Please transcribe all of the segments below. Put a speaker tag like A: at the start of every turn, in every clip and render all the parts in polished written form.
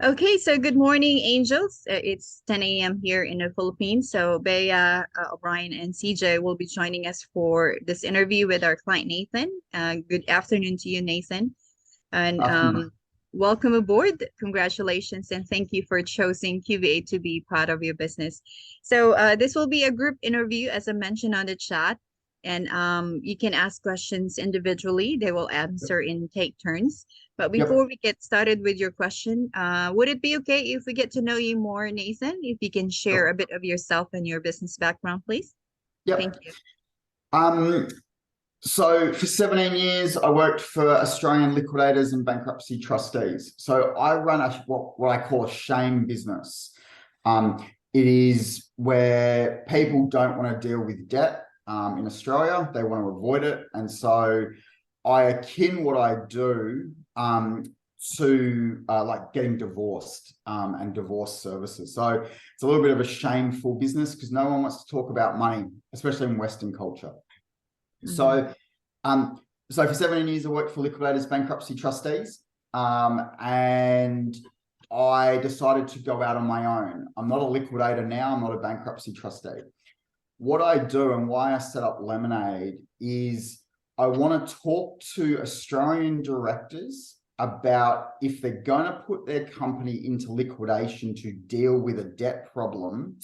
A: Okay, so good morning, Angels. It's 10 a.m. here in the Philippines. So Bea, O'Brien, and CJ will be joining us for this interview with our client, Nathan. Good afternoon to you, Nathan. And
B: Afternoon.
A: welcome aboard. Congratulations, and thank you for choosing QVA to be part of your business. So this will be a group interview, as I mentioned on the chat. And you can ask questions individually. They will
B: Yep.
A: answer in take turns. But before
B: Yep.
A: we get started with your question, would it be okay if we get to know you more, Nathan? If you can share
B: Sure.
A: a bit of yourself and your business background, please. Thank
B: Yep.
A: you.
B: Um, so for 17 years, I worked for Australian liquidators and bankruptcy trustees. So I run what I call a shame business. It is where people don't want to deal with debt in Australia. They want to avoid it. And so I akin what I do to like getting divorced and divorce services. So it's a little bit of a shameful business because no one wants to talk about money, especially in Western culture.
A: Mhm.
B: So, um, so for 17 years, I worked for liquidators, bankruptcy trustees, and I decided to go out on my own. I'm not a liquidator now. I'm not a bankruptcy trustee. What I do and why I set up Lemonade is I want to talk to Australian directors about if they're going to put their company into liquidation to deal with a debt problem,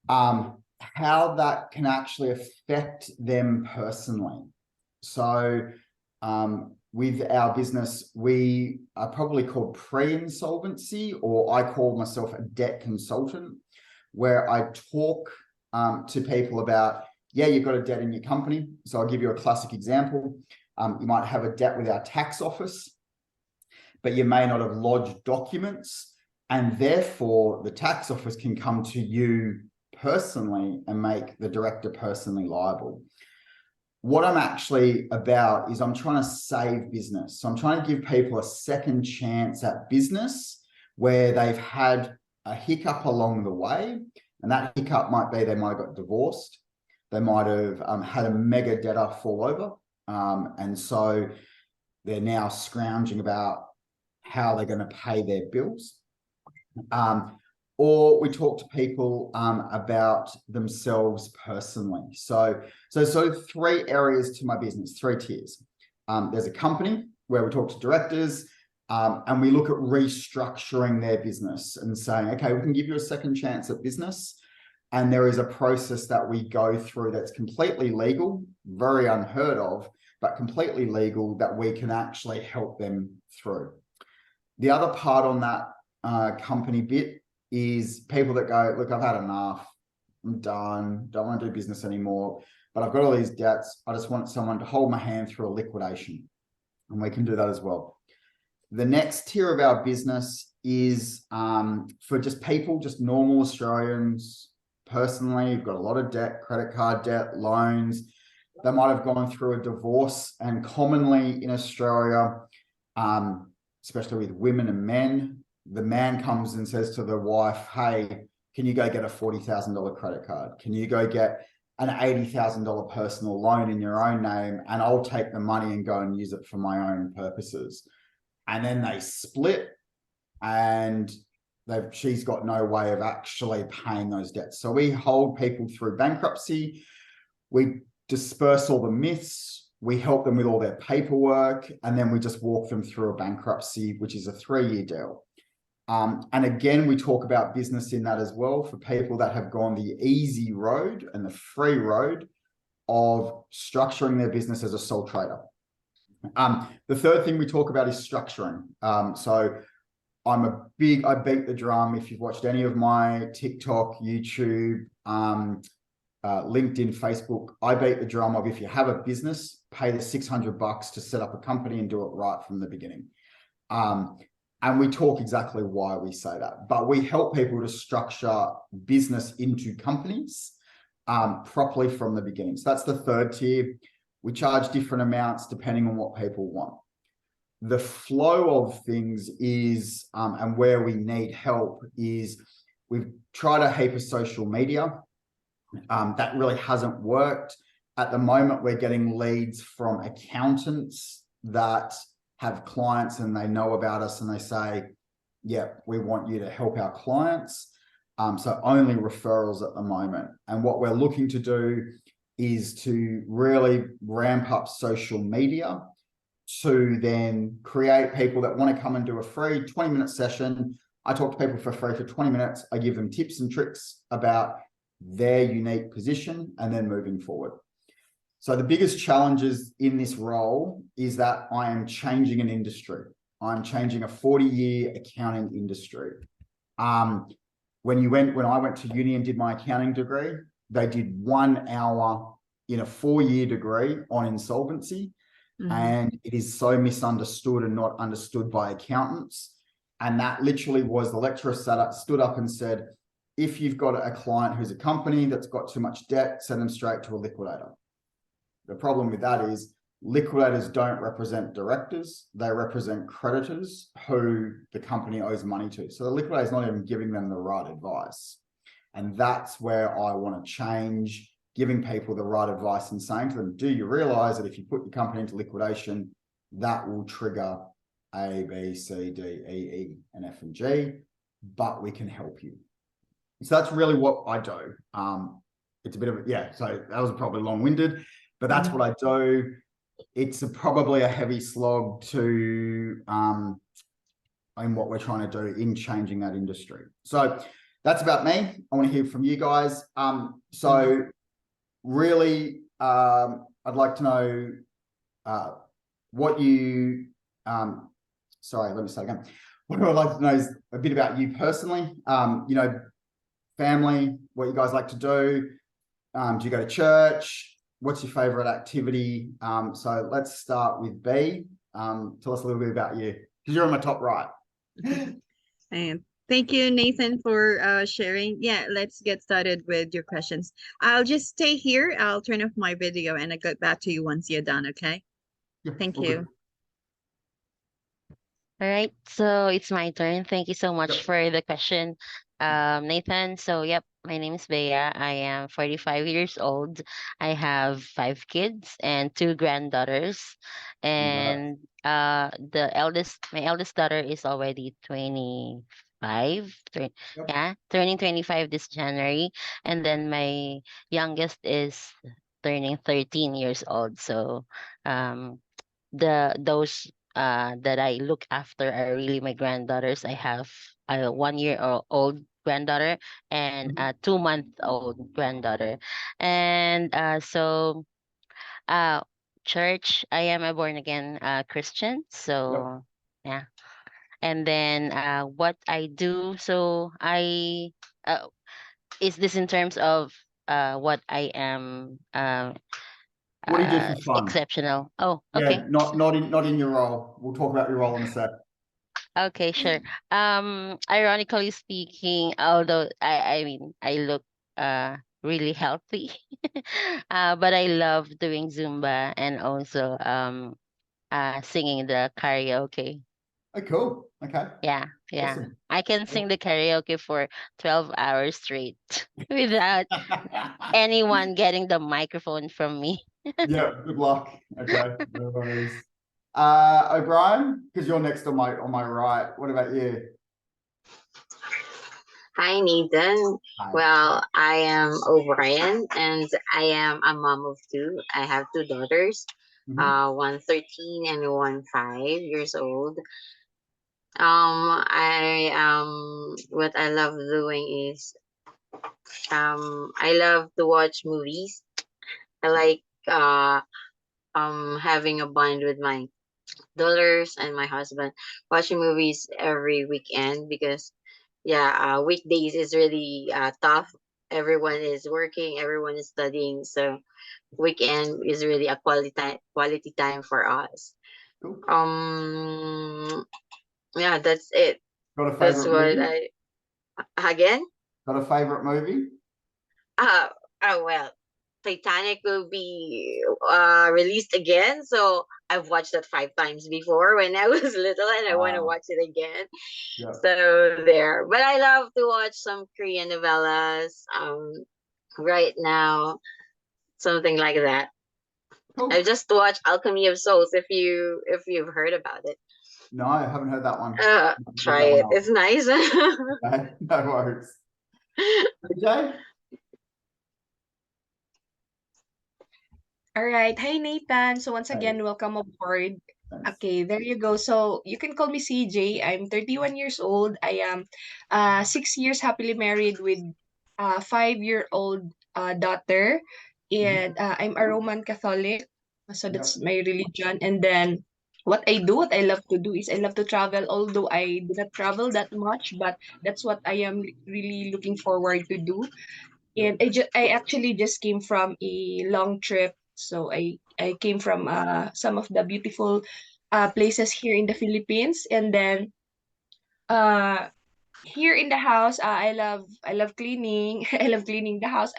B: how that can actually affect them personally. So, with our business, we are probably called pre-insolvency, or I call myself a debt consultant, where I talk to people about, yeah, you've got a debt in your company. So I'll give you a classic example. You might have a debt with our tax office, but you may not have lodged documents, and therefore the tax office can come to you personally and make the director personally liable. What I'm actually about is I'm trying to save business. So I'm trying to give people a second chance at business where they've had a hiccup along the way. And that hiccup might be they might have got divorced. They might have had a mega debtor fall over. And so they're now scrounging about how they're going to pay their bills. Um, or we talk to people about themselves personally. So three areas to my business, three tiers. There's a company where we talk to directors and we look at restructuring their business and saying, okay, we can give you a second chance at business. And there is a process that we go through that's completely legal, very unheard of, but completely legal that we can actually help them through. The other part on that company bit is people that go, look, I've had enough. I'm done. Don't want to do business anymore. But I've got all these debts. I just want someone to hold my hand through a liquidation. And we can do that as well. The next tier of our business is for just people, just normal Australians. Personally, you've got a lot of debt, credit card debt, loans. They might have gone through a divorce. And commonly in Australia, especially with women and men, the man comes and says to the wife, hey, can you go get a $40,000 credit card? Can you go get an $80,000 personal loan in your own name? And I'll take the money and go and use it for my own purposes. And then they split and she's got no way of actually paying those debts. So we hold people through bankruptcy. We disperse all the myths. We help them with all their paperwork, and then we just walk them through a bankruptcy, which is a 3-year deal. And again, we talk about business in that as well for people that have gone the easy road and the free road of structuring their business as a sole trader. The third thing we talk about is structuring. So I beat the drum. If you've watched any of my TikTok, YouTube, LinkedIn, Facebook, I beat the drum of if you have a business, pay the $600 to set up a company and do it right from the beginning. And we talk exactly why we say that, but we help people to structure business into companies properly from the beginning. So that's the third tier. We charge different amounts depending on what people want. The flow of things is, and where we need help is, we've tried a heap of social media. That really hasn't worked. At the moment, we're getting leads from accountants that have clients and they know about us and they say, yeah, we want you to help our clients. So only referrals at the moment. And what we're looking to do is to really ramp up social media to then create people that want to come and do a free 20-minute session. I talk to people for free for 20 minutes. I give them tips and tricks about their unique position and then moving forward. So the biggest challenges in this role is that I am changing an industry. I'm changing a 40-year accounting industry. When I went to uni and did my accounting degree, they did 1 hour in a 4-year degree on insolvency. And it is so misunderstood and not understood by accountants. And that literally was the lecturer stood up and said, if you've got a client who's a company that's got too much debt, send them straight to a liquidator. The problem with that is liquidators don't represent directors. They represent creditors who the company owes money to. So the liquidator is not even giving them the right advice. And that's where I want to change, giving people the right advice and saying to them, do you realize that if you put your company into liquidation, that will trigger A, B, C, D, E, E, and F and G, but we can help you. So that's really what I do. It's a bit of so that was probably long-winded, but that's what I do. It's probably a heavy slog to in what we're trying to do in changing that industry. So that's about me. I want to hear from you guys. So really, I'd like to know what you, sorry, let me start again. What I'd like to know is a bit about you personally, family, what you guys like to do. Do you go to church? What's your favorite activity? So let's start with B. Tell us a little bit about you, because you're on my top right.
A: And thank you, Nathan, for sharing. Yeah, let's get started with your questions. I'll just stay here. I'll turn off my video and I'll get back to you once you're done, okay?
B: Yeah,
A: Thank
B: all good.
A: you.
C: All right, so it's my turn. Thank you so much for the question, Nathan. So, yep, my name is Bea. I am 45 years old. I have 5 kids and 2 granddaughters. And my eldest daughter is already 25, turning 25 this January. And then my youngest is turning 13 years old. So, those that I look after are really my granddaughters. I have a 1-year-old granddaughter and a 2-month-old granddaughter. And uh, church, I am a born again Christian. So yeah. And then what I do, so is this in terms of what I am
B: What do you do for fun?
C: exceptional? Oh,
B: Yeah,
C: okay.
B: not in your role. We'll talk about your role in a sec.
C: Okay, sure. Ironically speaking, although I mean I look really healthy, but I love doing Zumba and also singing the karaoke.
B: Oh, cool. Okay.
C: Yeah, yeah.
B: Awesome.
C: I can sing the karaoke for 12 hours straight without anyone getting the microphone from me.
B: Yeah, good luck. Okay, no worries. O'Brien, because you're next on my right. What about you?
D: Hi, Nathan.
B: Hi.
D: Well, I am O'Brien and I am a mom of two. I have 2 daughters, one 13 and one 5 years old. What I love doing is I love to watch movies. I like having a bond with my daughters and my husband, watching movies every weekend because weekdays is really tough. Everyone is working, everyone is studying, so weekend is really a quality time for us.
B: Cool.
D: Yeah, that's it.
B: Got a
D: That's
B: favorite
D: what
B: movie?
D: again.
B: Got a favorite movie?
D: uh well, Titanic will be released again, so I've watched that 5 times before when I was little, and I want to watch it again.
B: Yeah.
D: So there. But I love to watch some Korean novellas. Right now, something like that.
B: Cool.
D: I just watched Alchemy of Souls. If you've heard about it.
B: No, I haven't heard that one. Look
D: Try
B: that one
D: it.
B: up.
D: It's nice.
B: Okay, no worries. AJ?
E: All right. Hi, Nathan. So once
B: Hey,
E: again, welcome aboard.
B: thanks.
E: Okay, there you go. So you can call me CJ. I'm 31 years old. I am 6 years happily married with a 5-year-old daughter.
B: Mhm.
E: And I'm a Roman Catholic. So that's
B: Yep,
E: my religion. And then what I do, what I love to do is I love to travel, although I do not travel that much, but that's what I am really looking forward to do.
B: yep.
E: And I actually just came from a long trip. So I came from some of the beautiful places here in the Philippines. And then uh here in the house, I love cleaning. I love cleaning the house.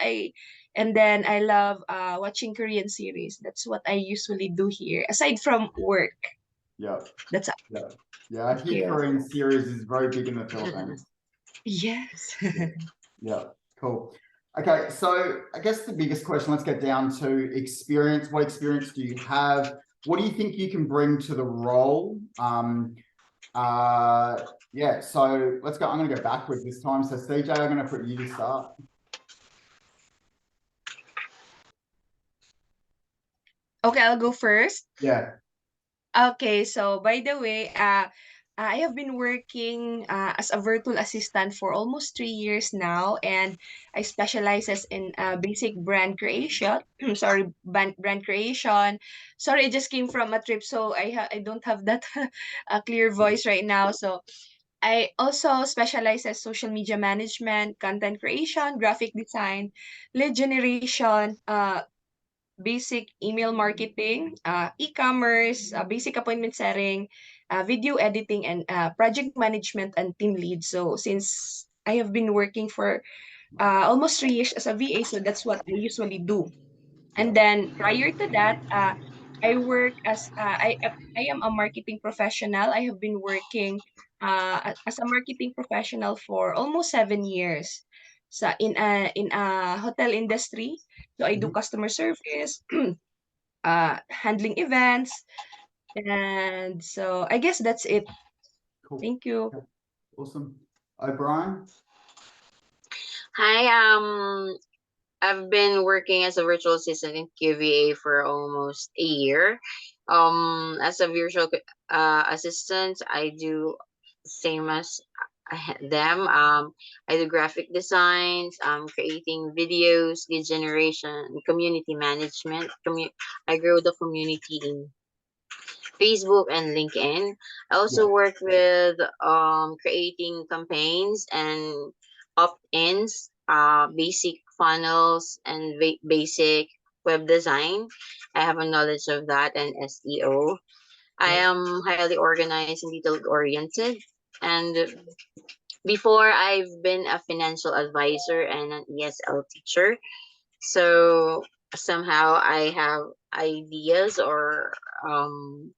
E: And then I love watching Korean series. That's what I usually do here aside from work.
B: Yep.
E: That's
B: Yep. Yeah, I hear
E: here.
B: Korean series is very big in the Philippines.
E: Yes.
B: Yeah. Yeah, cool. Okay, so I guess the biggest question, let's get down to experience. What experience do you have? What do you think you can bring to the role? Yeah, so let's go. I'm going to go backwards this time. So CJ, I'm going to put you to start.
E: Okay, I'll go first.
B: Yeah.
E: Okay, so by the way, I have been working as a virtual assistant for almost 3 years now, and I specializes in basic brand creation. Sorry, brand creation. Sorry, I just came from a trip, so I don't have that clear voice right now. So I also specialize as social media management, content creation, graphic design, lead generation, basic email marketing, e-commerce, basic appointment setting, video editing, and project management and team lead. So since I have been working for almost 3 years as a VA, so that's what I usually do. And
B: Yep.
E: then prior to that, I work as I am a marketing professional. I have been working as a marketing professional for almost 7 years. So in a hotel industry, so I do
B: Mhm.
E: customer service, handling events, and so I guess that's it.
B: Cool.
E: Thank you.
B: Okay. Awesome. O'Brien?
D: Hi, I've been working as a virtual assistant in QVA for almost a year. As a virtual assistant, I do same as them. I do graphic designs, creating videos, lead generation, community management. I grow the community in Facebook and LinkedIn. I
B: Yeah.
D: also work with creating campaigns and opt-ins, basic funnels, and basic web design. I have a knowledge of that and SEO. I
B: Yep.
D: am highly organized and detail oriented. And before, I've been a financial advisor and an ESL teacher. So somehow I have ideas or um,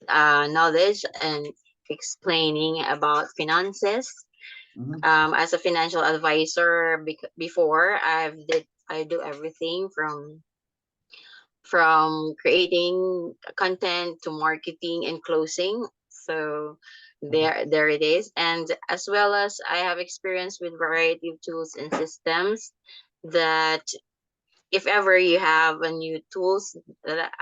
D: knowledge and explaining about finances.
B: Mhm.
D: As a financial advisor, before I do everything from creating content to marketing and closing. So
B: Okay.
D: there it is. And as well as I have experience with variety of tools and systems that if ever you have a new tools that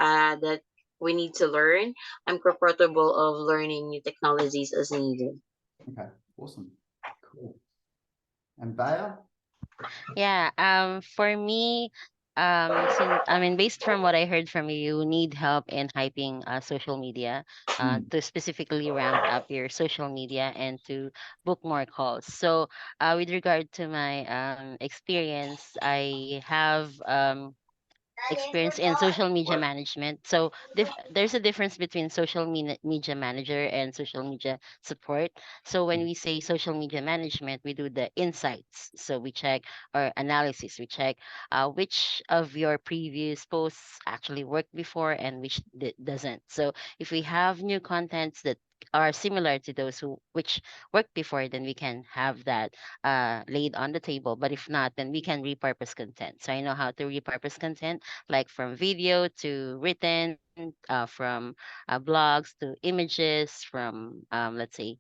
D: we need to learn, I'm comfortable of learning new technologies as needed.
B: Okay. Awesome. Cool. And Bea?
C: Yeah, for me, since I mean, based from what I heard from you, you need help in hyping social media,
B: Mm.
C: to specifically ramp up your social media and to book more calls. So, with regard to my experience, I have experience in social media management. So there's a difference between media manager and social media support. So when we say social media management, we do the insights. So we check our analysis. We check which of your previous posts actually worked before and which doesn't. So if we have new contents that are similar to those who which worked before, then we can have that laid on the table. But if not, then we can repurpose content. So I know how to repurpose content like from video to written from blogs to images, from let's say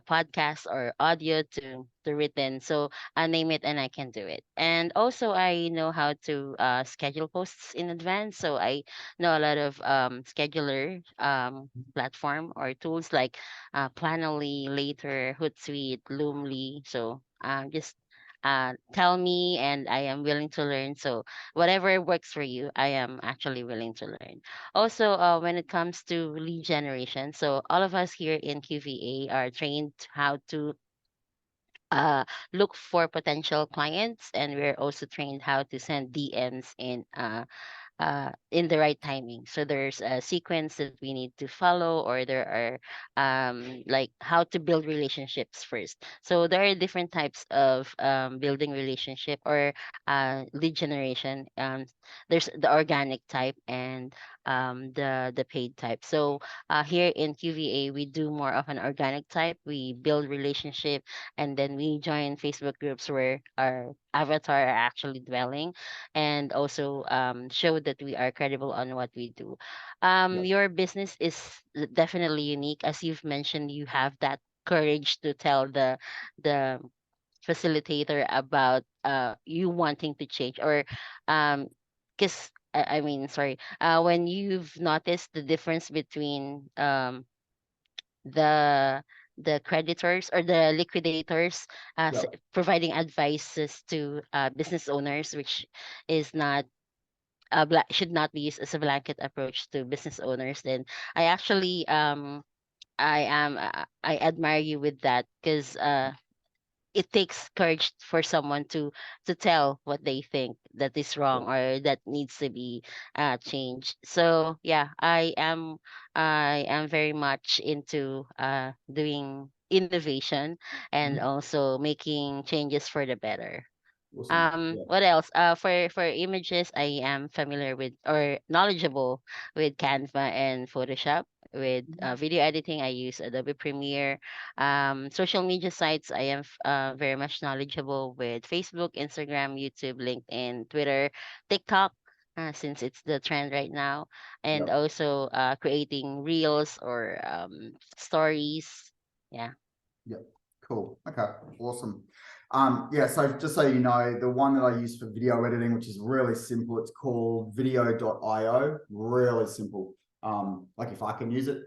C: podcasts or audio to written. So I name it and I can do it. And also I know how to schedule posts in advance. So I know a lot of scheduler platform or tools like Planoly, Later, Hootsuite, Loomly. So just tell me and I am willing to learn. So whatever works for you, I am actually willing to learn. Also, when it comes to lead generation, so all of us here in QVA are trained how to uh, look for potential clients, and we're also trained how to send DMs in the right timing. So there's a sequence that we need to follow, or there are like how to build relationships first. So there are different types of building relationship or lead generation. There's the organic type and the paid type. So here in QVA, we do more of an organic type. We build relationship, and then we join Facebook groups where our avatar are actually dwelling, and also show that we are credible on what we do.
B: Yeah.
C: Your business is definitely unique. As you've mentioned, you have that courage to tell the facilitator about you wanting to change, or because I mean, sorry, when you've noticed the difference between the the creditors or the liquidators
B: Yeah.
C: providing advices to business owners, which is not should not be used as a blanket approach to business owners, then I actually I admire you with that, because it takes courage for someone to tell what they think that is
B: Yeah.
C: wrong or that needs to be changed. So yeah, I am very much into doing innovation and
B: Mhm.
C: also making changes for the better.
B: Awesome. Yeah.
C: What else? For images, I am familiar with or knowledgeable with Canva and Photoshop. With video editing, I use Adobe Premiere. Social media sites, I am very much knowledgeable with Facebook, Instagram, YouTube, LinkedIn, Twitter, TikTok, since it's the trend right now, and
B: Yeah.
C: also creating reels or stories. Yeah.
B: Yeah. Cool. Okay. Awesome. Yeah, so just so you know, the one that I use for video editing, which is really simple, it's called video.io. Really simple. Like if I can use it,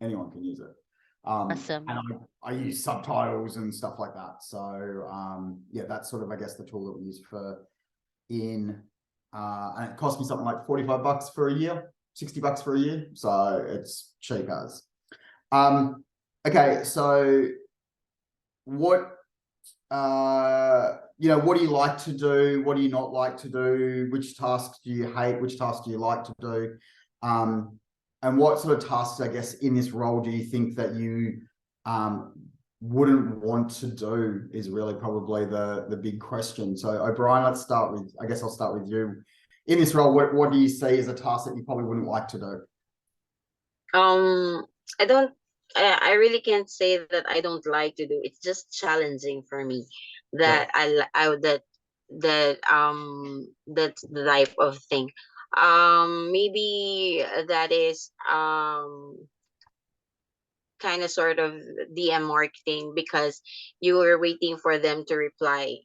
B: anyone can use it.
C: Awesome.
B: And I use subtitles and stuff like that. So yeah, that's sort of, I guess, the tool that we use for and it cost me something like $45 for a year, $60 for a year. So it's cheap as. Okay, so what what do you like to do? What do you not like to do? Which tasks do you hate? Which tasks do you like to do? And what sort of tasks, I guess, in this role do you think that you wouldn't want to do is really probably the big question. So O'Brien, let's start with, I guess I'll start with you. In this role, what do you see as a task that you probably wouldn't like to do?
D: I don't. I really can't say that I don't like to do. It's just challenging for me.
B: Yeah.
D: That that's the type of thing. Maybe that is kind of sort of DM marketing, because you were waiting for them to reply.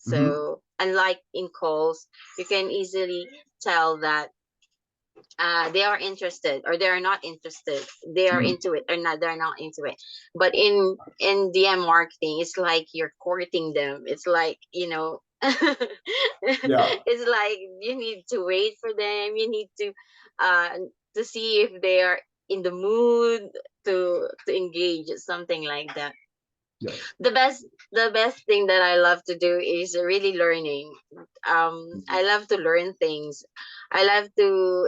B: Mm-hmm.
D: So unlike in calls, you can easily tell that they are interested or they are not interested, they are
B: Mm-hmm.
D: into it or not, they're not into it. But in DM marketing, it's like you're courting them. It's like,
B: Yeah.
D: it's like you need to wait for them, you need uh to see if they are in the mood to engage, something like that.
B: Yeah.
D: The best thing that I love to do is really learning. I love to learn things. I love to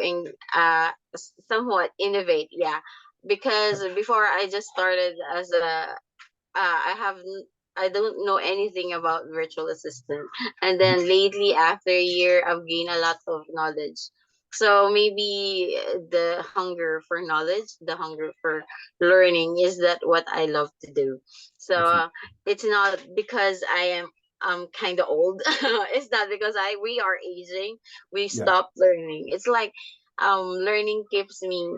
D: somewhat innovate, yeah. Because before I just started as I don't know anything about virtual assistant, and then lately after a year I've gained a lot of knowledge. So maybe the hunger for knowledge, the hunger for learning, is that what I love to do. So
B: Awesome.
D: it's not because I'm kind of old. It's not because I we are aging, we
B: Yeah.
D: stop learning. It's like learning keeps me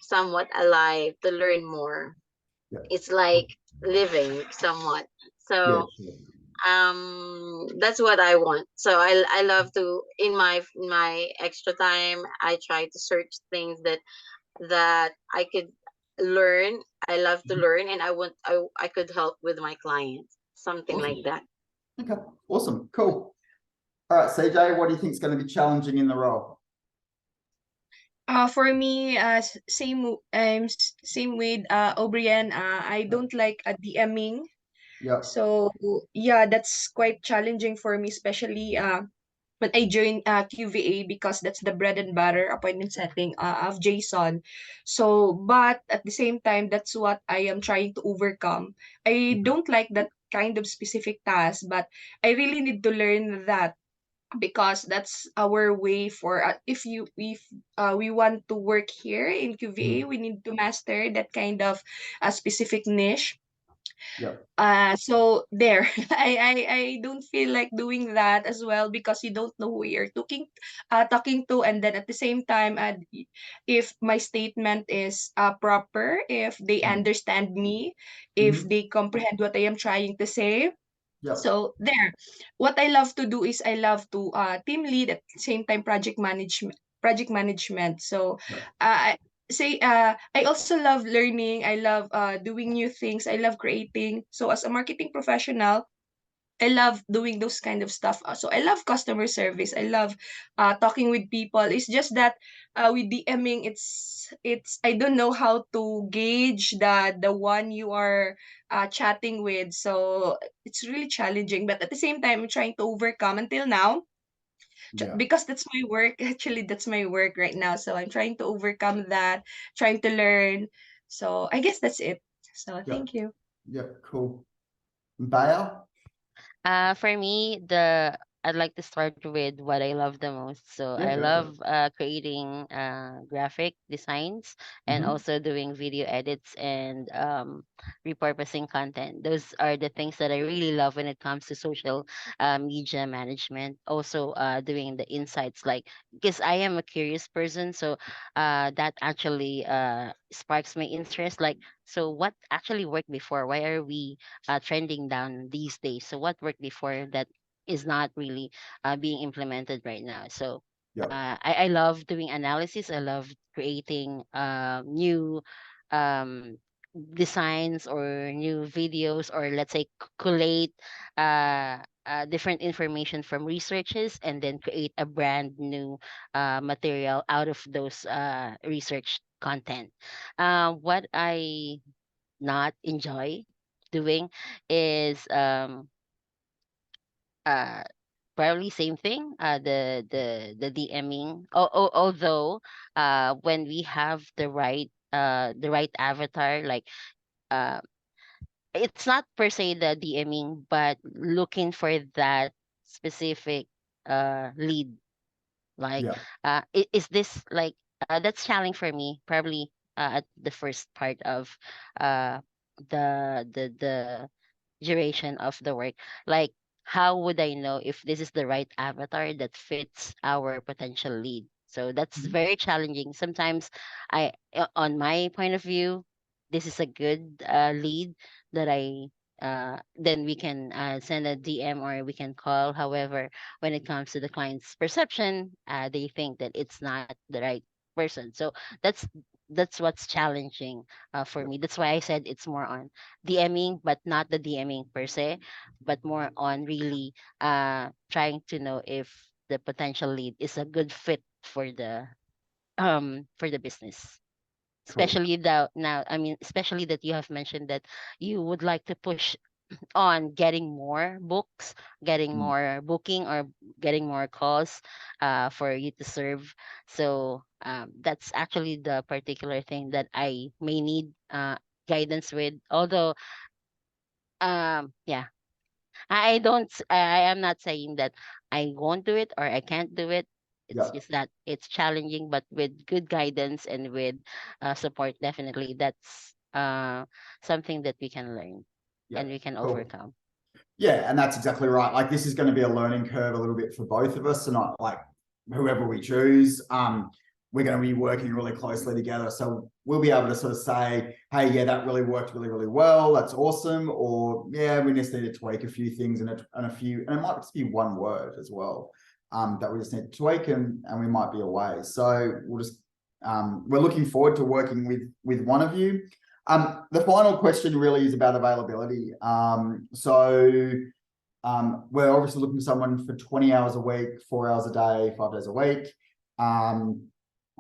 D: somewhat alive to learn more.
B: Yeah.
D: It's like living somewhat.
B: Yeah.
D: So
B: Sure.
D: that's what I want. So I love to, in my extra time, I try to search things that I could learn. I love to learn, and I could help with my clients, something
B: Awesome.
D: like that.
B: Okay. Awesome. Cool. All right, CJ, what do you think is going to be challenging in the role?
E: For me, same with O'Brien. I don't like DMing.
B: Yeah.
E: So yeah, that's quite challenging for me, especially when I joined QVA, because that's the bread and butter appointment setting of JSON. So, but at the same time, that's what I am trying to overcome. I don't like that kind of specific task, but I really need to learn that, because that's our way for if we want to work here in QVA,
B: Mhm.
E: we need to master that kind of specific niche.
B: Yeah.
E: So there, I don't feel like doing that as well, because you don't know who you're talking to, and then at the same time, if my statement is proper, if they
B: Mhm.
E: understand me, if
B: Mhm.
E: they comprehend what I am trying to say.
B: Yeah.
E: So there, what I love to do is I love to team lead, at the same time project management. So
B: Yeah.
E: I also love learning. I love doing new things. I love creating. So as a marketing professional, I love doing those kind of stuff. So I love customer service. I love talking with people. It's just that with DMing, it's I don't know how to gauge the one you are chatting with. So it's really challenging. But at the same time, I'm trying to overcome until now,
B: Yeah.
E: because that's my work. Actually, that's my work right now. So I'm trying to overcome that, trying to learn. So I guess that's it. So
B: Yeah.
E: thank you.
B: Yeah. Cool. Baya?
C: For me, the I'd like to start with what I love the most. So
B: Yeah,
C: I
B: go for it.
C: love creating graphic designs and
B: Mhm.
C: also doing video edits and repurposing content. Those are the things that I really love when it comes to social media management. Also, doing the insights, like, because I am a curious person, so that actually sparks my interest. Like, so what actually worked before? Why are we trending down these days? So what worked before that is not really being implemented right now? So
B: Yeah.
C: I love doing analysis. I love creating new um, designs or new videos, or let's say collate different information from researches and then create a brand new material out of those research content. What I not enjoy doing is uh probably same thing, the DMing. Although when we have the right avatar, like uh it's not per se the DMing, but looking for that specific lead, like
B: Yeah.
C: is this like that's challenging for me, probably at the first part of uh the duration of the work. Like, how would I know if this is the right avatar that fits our potential lead? So that's
B: Mhm.
C: very challenging. Sometimes on my point of view, this is a good lead that then we can send a DM or we can call. However, when it comes to the client's perception, they think that it's not the right person. So that's that's what's challenging for
B: Yeah.
C: me. That's why I said it's more on DMing, but not the DMing per se, but more on really trying to know if the potential lead is a good fit for the business.
B: Cool.
C: Especially now, I mean, especially that you have mentioned that you would like to push on getting more books, getting
B: Mm.
C: more booking, or getting more calls for you to serve. So that's actually the particular thing that I may need guidance with. Although, yeah, I am not saying that I won't do it or I can't do it. It's
B: Yeah.
C: just that it's challenging, but with good guidance and with support, definitely that's something that we can learn
B: Yeah.
C: and we can
B: Cool.
C: overcome.
B: Yeah, and that's exactly right. Like, this is going to be a learning curve a little bit for both of us, and not like whoever we choose. we're going to be working really closely together. So we'll be able to sort of say, hey, yeah, that really worked really, really well. That's awesome. Or yeah, we just need to tweak a few things and a few, and it might just be one word as well, that we just need to tweak and we might be away. So we'll just, we're looking forward to working with one of you. The final question really is about availability. We're obviously looking for someone for 20 hours a week, 4 hours a day, 5 days a week.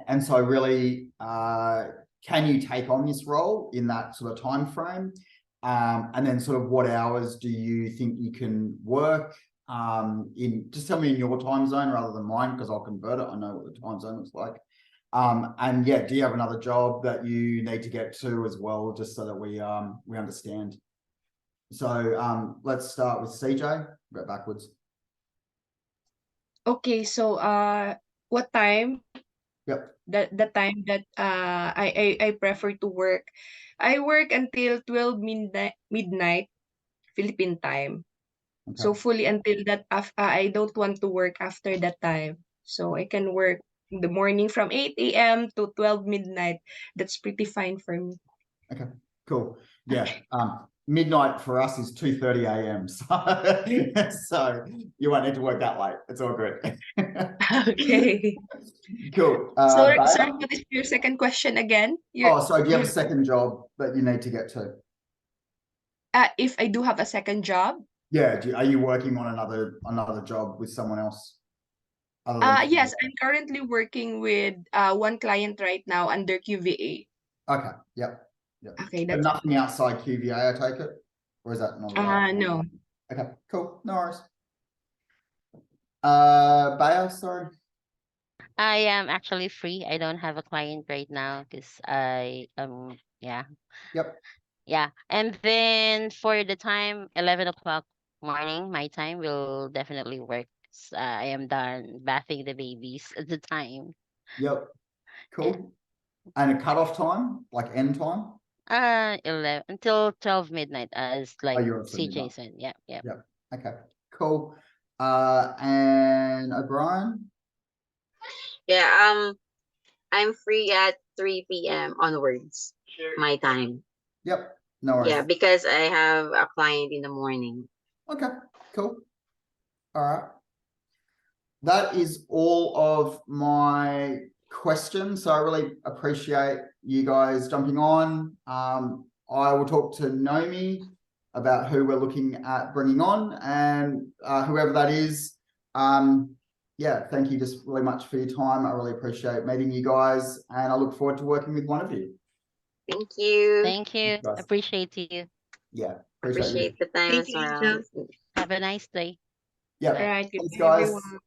B: And so really, can you take on this role in that sort of time frame? And then sort of what hours do you think you can work just tell me in your time zone rather than mine, because I'll convert it. I know what the time zone looks like. And yeah, do you have another job that you need to get to as well, just so that we understand? So let's start with CJ, go backwards.
E: Okay, so what time?
B: Yep.
E: The time that I prefer to work. I work until 12 midnight Philippine time.
B: Okay.
E: So fully until that I don't want to work after that time. So I can work in the morning from 8 a.m. to 12 midnight. That's pretty fine for me.
B: Okay, cool. Yeah. Midnight for us is 2:30 a.m. So you won't need to work that late. It's all good.
E: Okay.
B: Cool.
E: Sorry,
B: Bayer?
E: what is your second question again?
B: So do you have a second job that you need to get to?
E: If I do have a second job?
B: Yeah. Are you working on another job with someone else? Other than
E: Yes, I'm currently working with one client right now under QVA.
B: Okay. Yep.
E: Okay,
B: But
E: that's
B: nothing outside QVA, I take it? Or is that not allowed?
E: no.
B: Okay, cool. No worries. Bayer, sorry.
C: I am actually free. I don't have a client right now because yeah.
B: Yep.
C: Yeah. And then for the time, 11 o'clock morning, my time will definitely work. I am done bathing the babies at the time.
B: Yep. Cool. And a cutoff time, like end time?
C: 11 until 12 midnight, as like
B: You're at
C: CJ
B: midnight.
C: said. Yeah.
B: Yep. Okay, cool. And O'Brien?
D: Yeah, I'm free at 3 p.m. onwards, my time.
B: Yep. No worries.
D: Yeah, because I have a client in the morning.
B: Okay, cool. All right. That is all of my questions. So I really appreciate you guys jumping on. I will talk to Nomi about who we're looking at bringing on, and whoever that is. Yeah, thank you just really much for your time. I really appreciate meeting you guys, and I look forward to working with one of you.
D: Thank you.
C: Thank you.
B: Guys.
C: Appreciate you.
B: Yeah, appreciate you.
D: Appreciate the time
A: Thank
D: as
A: you,
D: well.
A: Angel.
C: Have a nice day.
B: Yeah,
E: All right,
B: thanks
E: goodbye
B: guys.
E: everyone.